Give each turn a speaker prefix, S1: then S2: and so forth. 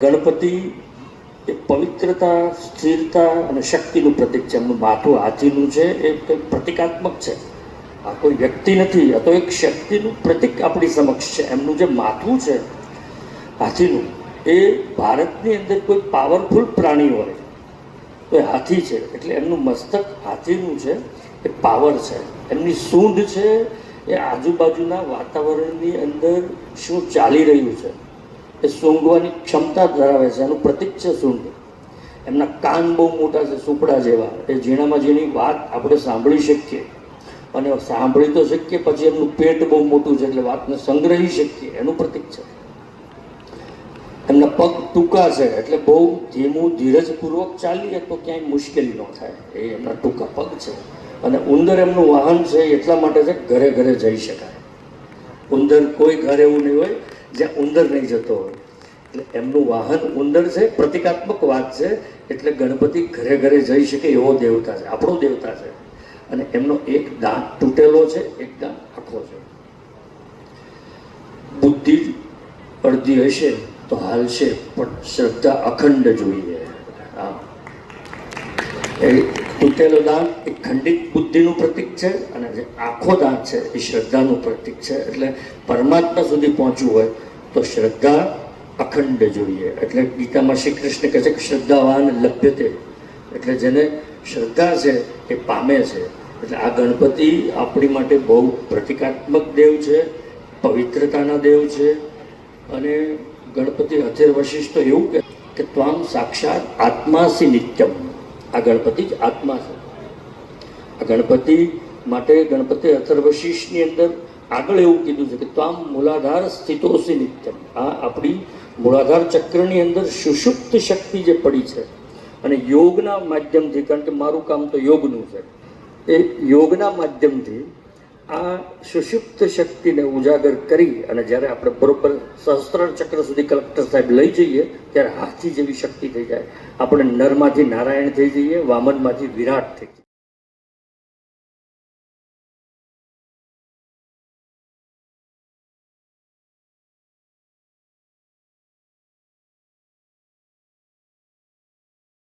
S1: ગણપતિ એ પવિત્રતા, સ્થિરતા અને શક્તિનું પ્રતીક છે. એમનું માથું હાથીનું છે, એ કંઈક પ્રતિકાત્મક છે. આ કોઈ વ્યક્તિ નથી, આ તો એક શક્તિનું પ્રતીક આપણી સમક્ષ છે. એમનું જે માથું છે હાથીનું, એ ભારતની અંદર કોઈ પાવરફુલ પ્રાણી હોય તો એ હાથી છે. એટલે એમનું મસ્તક હાથીનું છે, એ પાવર છે. એમની સૂંઢ છે એ આજુબાજુના વાતાવરણની અંદર શું ચાલી રહ્યું છે એ સૂંઘવાની ક્ષમતા ધરાવે છે. એનું પ્રતીક છે સૂંઢ. એમના કાન બહુ મોટા છે, સુપડા જેવા. એ ઝીણામાં ઝીણી વાત આપણે સાંભળી શકીએ, અને સાંભળી તો શકીએ, પછી એમનું પેટ બહુ મોટું છે એટલે વાતને સંગ્રહી શકીએ, એનું પ્રતીક છે. એમના પગ ટૂંકા છે એટલે બહુ ધીમું ધીરજપૂર્વક ચાલીએ તો ક્યાંય મુશ્કેલી ન થાય, એ એમના ટૂંકા પગ છે. અને ઉંદર એમનું વાહન છે, એટલા માટે છે ઘરે ઘરે જઈ શકાય. ઉંદર કોઈ ઘર એવું નહીં હોય જ્યાં ઉંદર નહીં જતો હોય. એટલે એમનું વાહન ઉંદર છે, પ્રતિકાત્મક વાત છે. એટલે ગણપતિ ઘરે ઘરે જઈ શકે એવો દેવતા છે, આપણો દેવતા છે. અને એમનો એક દાંત તૂટેલો છે, એક દાંત આખો છે. બુદ્ધિ અડધી હશે તો હાલશે, પણ શ્રદ્ધા અખંડ જોઈએ. હા, એ તૂટેલો દાંત એ ખંડિત બુદ્ધિનું પ્રતીક છે, અને જે આખો દાંત છે એ શ્રદ્ધાનું પ્રતીક છે. એટલે પરમાત્મા સુધી પહોંચવું હોય તો શ્રદ્ધા અખંડ જોઈએ. એટલે ગીતામાં શ્રી કૃષ્ણ કહે છે કે શ્રદ્ધાવાન લભ્યતે, એટલે જેને શ્રદ્ધા છે એ પામે છે. એટલે આ ગણપતિ આપણી માટે બહુ પ્રતિકાત્મક દેવ છે, પવિત્રતાના દેવ છે. અને ગણપતિ અથેર વશિષ્ઠ તો એવું કે ત્વામ સાક્ષાત આત્માસી નિત્યમ. આ ગણપતિ જ આત્મા છે. આ ગણપતિ માટે ગણપતિ અથર વશિષ્ઠની અંદર આગળ એવું કીધું છે કે ત્વામ મૂલાધાર સ્થિતોસી નિત્યમ. આ આપણી મૂળાધાર ચક્રની અંદર સુષુપ્ત શક્તિ જે પડી છે, અને યોગના માધ્યમથી, કારણ કે મારું કામ તો યોગનું છે, એ યોગના માધ્યમથી આ સુષુપ્ત શક્તિને ઉજાગર કરી અને જ્યારે આપણે બરોબર સહસ્ત્રાર ચક્ર સુધી કલેક્ટર સાહેબ લઈ જઈએ ત્યારે હાથી જેવી શક્તિ થઈ જાય. આપણે નરમાંથી નારાયણ થઈ જઈએ, વામનમાંથી વિરાટ થઈ જઈએ.